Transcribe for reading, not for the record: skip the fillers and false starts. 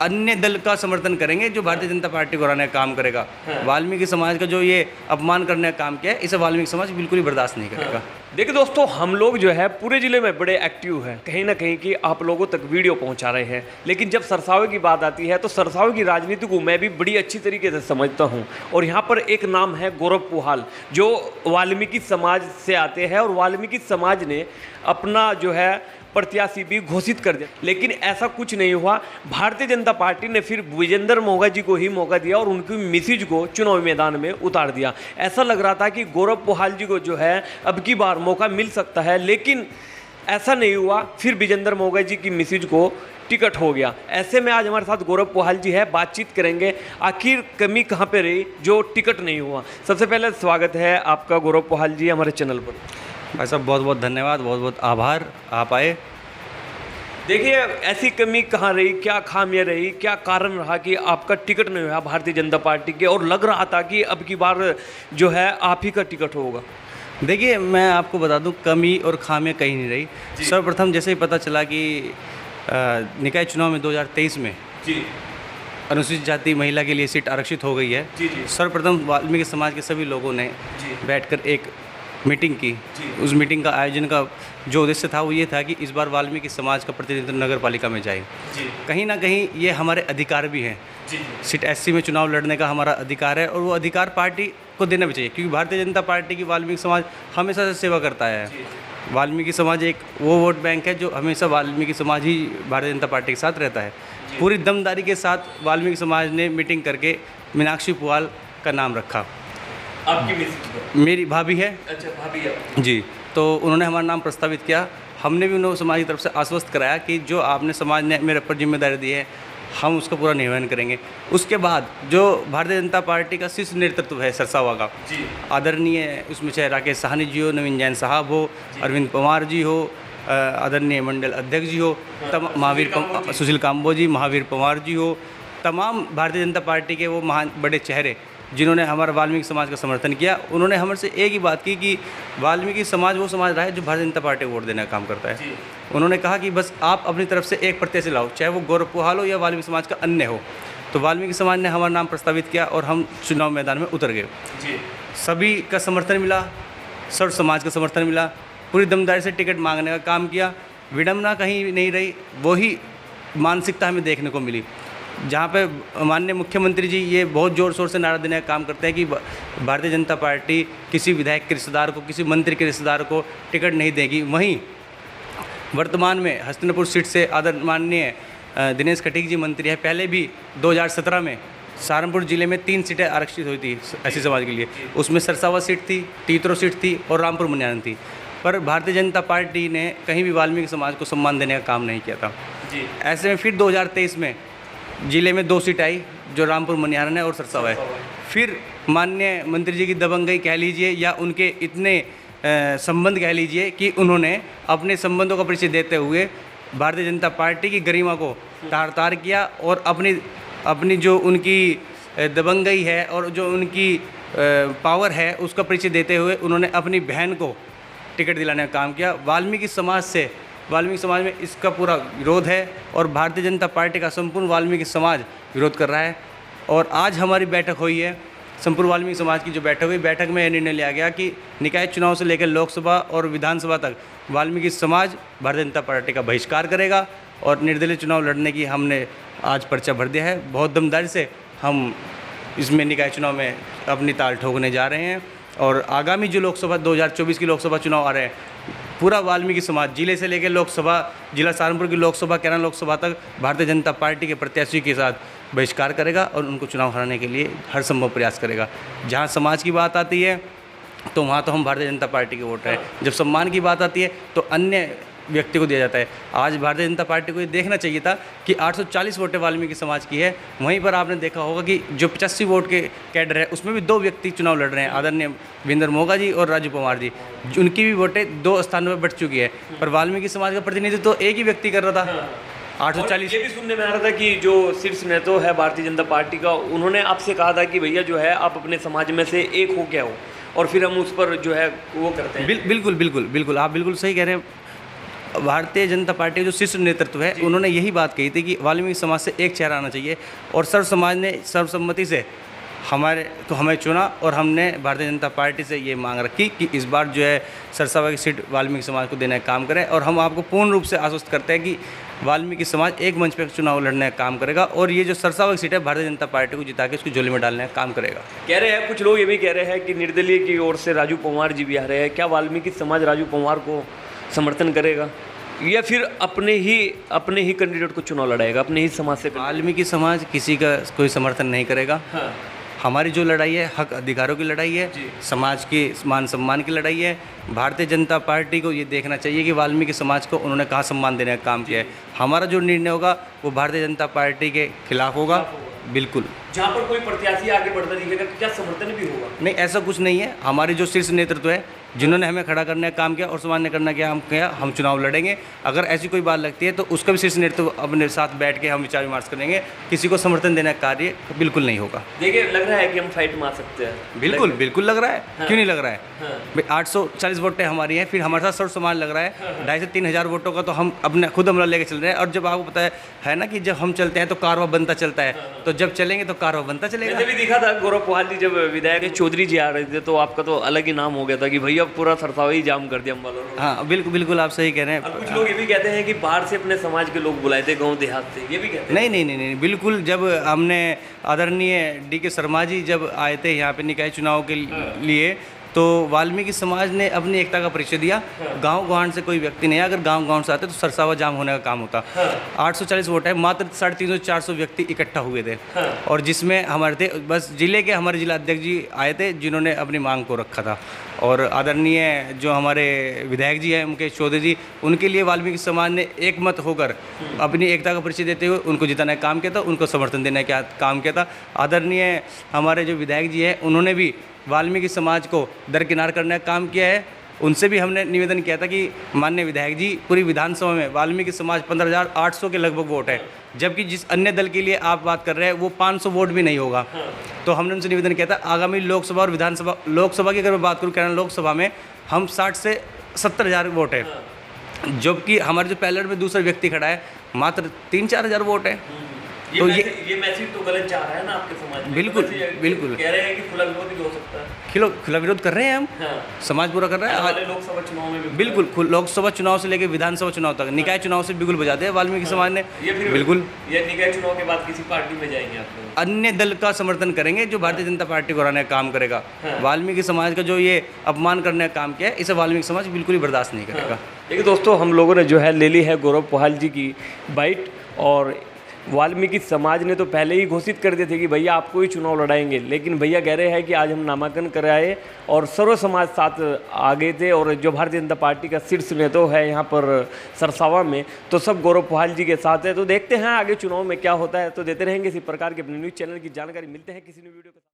अन्य दल का समर्थन करेंगे जो भारतीय जनता पार्टी को हराने का काम करेगा। वाल्मीकि समाज का जो ये अपमान करने का काम किया है, इसे वाल्मीकि समाज बिल्कुल ही बर्दाश्त नहीं करेगा। देखिए दोस्तों, हम लोग जो है पूरे ज़िले में बड़े एक्टिव हैं, कहीं ना कहीं कि आप लोगों तक वीडियो पहुंचा रहे हैं, लेकिन जब सरसावे की बात आती है तो सरसावे की राजनीति को मैं भी बड़ी अच्छी तरीके से समझता हूं। और यहाँ पर एक नाम है गौरव पुहाल, जो वाल्मीकि समाज से आते हैं और वाल्मीकि समाज ने अपना जो है प्रत्याशी भी घोषित कर दिया, लेकिन ऐसा कुछ नहीं हुआ। भारतीय जनता पार्टी ने फिर विजेंद्र मोगा जी को ही मौका दिया और उनकी मिसिज को चुनावी मैदान में उतार दिया। ऐसा लग रहा था कि गौरव पुहाल जी को जो है अब की बार मौका मिल सकता है, लेकिन ऐसा नहीं हुआ। फिर विजेंद्र मोगा जी की मिसिज को टिकट हो गया। ऐसे में आज हमारे साथ गौरव पुहाल जी है, बातचीत करेंगे आखिर कमी कहाँ पे रही जो टिकट नहीं हुआ। सबसे पहले स्वागत है आपका गौरव पुहाल जी हमारे चैनल पर। भाई साहब बहुत बहुत धन्यवाद, बहुत बहुत आभार, आप आए। देखिए, ऐसी कमी कहाँ रही, क्या खामियां रही, क्या कारण रहा कि आपका टिकट नहीं हुआ भारतीय जनता पार्टी के, और लग रहा था कि अब की बार जो है आप ही का टिकट होगा? देखिए, मैं आपको बता दूं, कमी और खामियां कहीं नहीं रही। सर्वप्रथम जैसे ही पता चला कि निकाय चुनाव में 2023 में अनुसूचित जाति महिला के लिए सीट आरक्षित हो गई है, सर्वप्रथम वाल्मीकि समाज के सभी लोगों ने बैठकर एक मीटिंग की। उस मीटिंग का आयोजन का जो उद्देश्य था वो ये था कि इस बार वाल्मीकि समाज का प्रतिनिधित्व नगर पालिका में जाए। कहीं ना कहीं ये हमारे अधिकार भी हैं। सीट एससी में चुनाव लड़ने का हमारा अधिकार है और वो अधिकार पार्टी को देना भी चाहिए, क्योंकि भारतीय जनता पार्टी की वाल्मीकि समाज हमेशा से सेवा करता है। वाल्मीकि समाज एक वो वोट बैंक है जो हमेशा वाल्मीकि समाज ही भारतीय जनता पार्टी के साथ रहता है। पूरी दमदारी के साथ वाल्मीकि समाज ने मीटिंग करके मीनाक्षी पुहाल का नाम रखा। आपकी मिसेज? मेरी भाभी है। अच्छा, भाभी है जी। तो उन्होंने हमारा नाम प्रस्तावित किया। हमने भी उन्हें समाज की तरफ से आश्वस्त कराया कि जो आपने समाज ने मेरे ऊपर जिम्मेदारी दी है, हम उसका पूरा निर्वहन करेंगे। उसके बाद जो भारतीय जनता पार्टी का शीर्ष नेतृत्व है सरसावा का, आदरणीय, उसमें चाहे राकेश साहनी जी हो, नवीन जैन साहब हो, अरविंद पवार जी हो, आदरणीय मंडल अध्यक्ष जी हो, महावीर सुशील काम्बोजी, महावीर पवार जी हो, तमाम भारतीय जनता पार्टी के वो महान बड़े चेहरे जिन्होंने हमारा वाल्मीकि समाज का समर्थन किया, उन्होंने हमसे एक ही बात की कि वाल्मीकि समाज वो समाज रहा है जो भारतीय जनता पार्टी को वोट देने का काम करता है। उन्होंने कहा कि बस आप अपनी तरफ से एक प्रत्याशी लाओ, चाहे वो गौरव पुहाल हो या वाल्मीकि समाज का अन्य हो। तो वाल्मीकि समाज ने हमारा नाम प्रस्तावित किया और हम चुनाव मैदान में उतर गए। सभी का समर्थन मिला, सर्व समाज का समर्थन मिला, पूरी दमदारी से टिकट मांगने का काम किया। विडम्बना कहीं नहीं रही, वही मानसिकता हमें देखने को मिली, जहाँ पे माननीय मुख्यमंत्री जी ये बहुत ज़ोर शोर से नारा देने का काम करते हैं कि भारतीय जनता पार्टी किसी विधायक के रिश्तेदार को, किसी मंत्री के रिश्तेदार को टिकट नहीं देगी। वहीं वर्तमान में हस्तिनापुर सीट से माननीय दिनेश खटीक जी मंत्री है। पहले भी 2017 में सहारनपुर जिले में 3 सीटें आरक्षित हुई थी एससी समाज के लिए। उसमें सरसावा सीट थी, टीतरो सीट थी और रामपुर मुनियान थी। पर भारतीय जनता पार्टी ने कहीं भी वाल्मीकि समाज को सम्मान देने का काम नहीं किया था। ऐसे में फिर 2023 में जिले में 2 सीट आई, जो रामपुर मनिहारन है और सरसावा है। फिर माननीय मंत्री जी की दबंगई कह लीजिए या उनके इतने संबंध कह लीजिए कि उन्होंने अपने संबंधों का परिचय देते हुए भारतीय जनता पार्टी की गरिमा को तार तार किया और अपनी जो उनकी दबंगई है और जो उनकी पावर है उसका परिचय देते हुए उन्होंने अपनी बहन को टिकट दिलाने का काम किया। वाल्मीकि समाज में इसका पूरा विरोध है और भारतीय जनता पार्टी का संपूर्ण वाल्मीकि समाज विरोध कर रहा है। और आज हमारी बैठक हुई है, संपूर्ण वाल्मीकि समाज की जो बैठक हुई, बैठक में यह निर्णय लिया गया कि निकाय चुनाव से लेकर लोकसभा और विधानसभा तक वाल्मीकि समाज भारतीय जनता पार्टी का बहिष्कार करेगा और निर्दलीय चुनाव लड़ने की हमने आज पर्चा भर दिया है। बहुत दमदारी से हम इसमें निकाय चुनाव में अपनी ताल ठोकने जा रहे हैं। और आगामी जो लोकसभा 2024 की लोकसभा चुनाव आ रहे हैं, पूरा वाल्मीकि समाज जिले से लेकर लोकसभा, जिला सहारनपुर की लोकसभा, कैराना लोकसभा तक भारतीय जनता पार्टी के प्रत्याशी के साथ बहिष्कार करेगा और उनको चुनाव हराने के लिए हर संभव प्रयास करेगा। जहां समाज की बात आती है तो वहाँ तो हम भारतीय जनता पार्टी के वोट हैं, जब सम्मान की बात आती है तो अन्य व्यक्ति को दिया जाता है। आज भारतीय जनता पार्टी को ये देखना चाहिए था कि 840 वोटें वाल्मीकि समाज की है, वहीं पर आपने देखा होगा कि जो 85 वोट के कैडर है उसमें भी 2 व्यक्ति चुनाव लड़ रहे हैं, आदरणीय विजेंद्र मोगा जी और राजू पवार जी। उनकी भी वोटें 2 स्थानों पर बढ़ चुकी है, पर वाल्मीकि समाज का प्रतिनिधित्व तो एक ही व्यक्ति कर रहा था। 840। ये भी सुनने में आ रहा था कि जो शीर्ष नेता है भारतीय जनता पार्टी का, उन्होंने आपसे कहा था कि भैया जो है आप अपने समाज में से एक हो क्या हो, और फिर हम उस पर जो है वो करते हैं। बिल्कुल आप बिल्कुल सही कह रहे हैं। भारतीय जनता पार्टी का जो शीर्ष नेतृत्व है उन्होंने यही बात कही थी कि वाल्मीकि समाज से एक चेहरा आना चाहिए, और सर्व समाज ने सर्वसम्मति से हमें चुना, और हमने भारतीय जनता पार्टी से ये मांग रखी कि इस बार जो है सरसावा की सीट वाल्मीकि समाज को देने का काम करें, और हम आपको पूर्ण रूप से आश्वस्त करते हैं कि वाल्मीकि समाज एक मंच पर चुनाव लड़ने का काम करेगा, और ये जो सरसावा की सीट है भारतीय जनता पार्टी को जिता के उसकी झोली में डालने का काम करेगा। कह रहे हैं कुछ लोग ये भी कह रहे हैं कि निर्दलीय की ओर से राजू पंवार जी भी आ रहे हैं, क्या वाल्मीकि समाज राजू पंवार को समर्थन करेगा या फिर अपने ही कैंडिडेट को चुनाव लड़ाएगा, अपने ही समाज से? वाल्मीकि समाज किसी का कोई समर्थन नहीं करेगा। हाँ। हमारी जो लड़ाई है हक अधिकारों की लड़ाई है, समाज की मान सम्मान की लड़ाई है। भारतीय जनता पार्टी को ये देखना चाहिए कि वाल्मीकि समाज को उन्होंने कहाँ सम्मान देने का काम किया है। हमारा जो निर्णय होगा वो भारतीय जनता पार्टी के खिलाफ होगा, बिल्कुल। जहाँ पर कोई प्रत्याशी आगे बढ़ता दिखेगा क्या समर्थन भी होगा? नहीं, ऐसा कुछ नहीं है। हमारी जो शीर्ष नेतृत्व है, जिन्होंने हमें खड़ा करने का काम किया और सामान्य करने का काम किया, हम चुनाव लड़ेंगे। अगर ऐसी कोई बात लगती है तो उसका भी शीर्ष नेतृत्व अपने साथ बैठ के हम विचार विमर्श करेंगे। किसी को समर्थन देने का कार्य बिल्कुल नहीं होगा। देखिए, लग रहा है कि हम फाइट मार सकते हैं। बिल्कुल बिल्कुल लग रहा है। हाँ। क्यों नहीं लग रहा है? हाँ। 840 वोटें हमारी हैं, फिर हमारे साथ सर्व समाज लग रहा है। 2,500 से 3,000 वोटों का तो हम अपने खुद हमला लेके चल रहे हैं। और जब आपको पता है ना कि जब हम चलते हैं तो कारवा बनता चलता है, तो जब चलेंगे तो कारवा बनता चलेगा। मैंने भी देखा था गौरव पोहाल जी जब विधायक चौधरी जी आ रहे थे तो आपका तो अलग ही नाम हो गया था कि भैया पूरा सरसावा ही जाम कर दिया हम वालों ने। हाँ, बिल्कुल बिल्कुल आप सही कह रहे हैं। और कुछ लोग ये भी कहते हैं कि बाहर से अपने समाज के लोग बुलाए थे, गाँव देहात से, ये भी कहते हैं। नहीं, बिल्कुल। जब हमने आदरणीय D.K. शर्मा जी जब आए थे यहाँ पे निकाय चुनाव के लिए, तो वाल्मीकि समाज ने अपनी एकता का परिचय दिया। गांव गांव से कोई व्यक्ति नहीं है, अगर गांव गांव से आते तो सरसावा जाम होने का काम होता। 840 वोट है, मात्र 350-400 व्यक्ति इकट्ठा हुए थे, और जिसमें हमारे थे बस जिले के हमारे जिला अध्यक्ष जी आए थे जिन्होंने अपनी मांग को रखा था। और आदरणीय जो हमारे विधायक जी हैं मुकेश चौधरी जी, उनके लिए वाल्मीकि समाज ने एक मत होकर अपनी एकता का परिचय देते हुए उनको जिताने का काम किया था, उनको समर्थन देने का काम किया था। आदरणीय हमारे जो विधायक जी हैं उन्होंने भी वाल्मीकि समाज को दरकिनार करने का काम किया है। उनसे भी हमने निवेदन किया था कि माननीय विधायक जी, पूरी विधानसभा में वाल्मीकि समाज 15,800 के लगभग वोट है, जबकि जिस अन्य दल के लिए आप बात कर रहे हैं वो 500 वोट भी नहीं होगा। तो हमने उनसे निवेदन किया था आगामी लोकसभा और विधानसभा, लोकसभा की अगर मैं बात करूँ केरल लोकसभा में हम 60 से 70,000 वोट है, जबकि हमारे जो पैनल में दूसरा व्यक्ति खड़ा है मात्र 3-4 हज़ार वोट है। तो ये मैसेज तो गलत जा रहा है ना आपके समाज में। बिल्कुल बिल्कुल कह रहे हैं कि खुला विरोध भी हो सकता है। खुला विरोध कर रहे हैं हम। हाँ। समाज पूरा कर रहा है। लोकसभा चुनाव में भी बिल्कुल, लोकसभा चुनाव से लेकर विधानसभा चुनाव तक निकाय चुनाव से बिल्कुल बजा दिया वाल्मीकि समाज ने। बिल्कुल, ये निकाय चुनाव के बाद किसी पार्टी में जाएंगे आप लोग? अन्य दल का समर्थन करेंगे जो भारतीय जनता पार्टी को हराने का काम करेगा। वाल्मीकि समाज का जो ये अपमान करने का काम किया है, इसे वाल्मीकि समाज बिल्कुल ही बर्दाश्त नहीं करेगा। देखिए दोस्तों, हम लोगों ने जो है ले ली है गौरव पोहाल जी की बाइट, और वाल्मीकि समाज ने तो पहले ही घोषित कर दिए थे कि भैया आपको ही चुनाव लड़ाएंगे, लेकिन भैया कह रहे हैं कि आज हम नामांकन कराए और सर्व समाज साथ आ गए थे, और जो भारतीय जनता पार्टी का शीर्ष नेता है यहाँ पर सरसावा में, तो सब गौरव पोहाल जी के साथ है। तो देखते हैं आगे चुनाव में क्या होता है, तो देते रहेंगे इसी प्रकार के अपने न्यूज़ चैनल की जानकारी। मिलते हैं किसी न्यू वीडियो के साथ।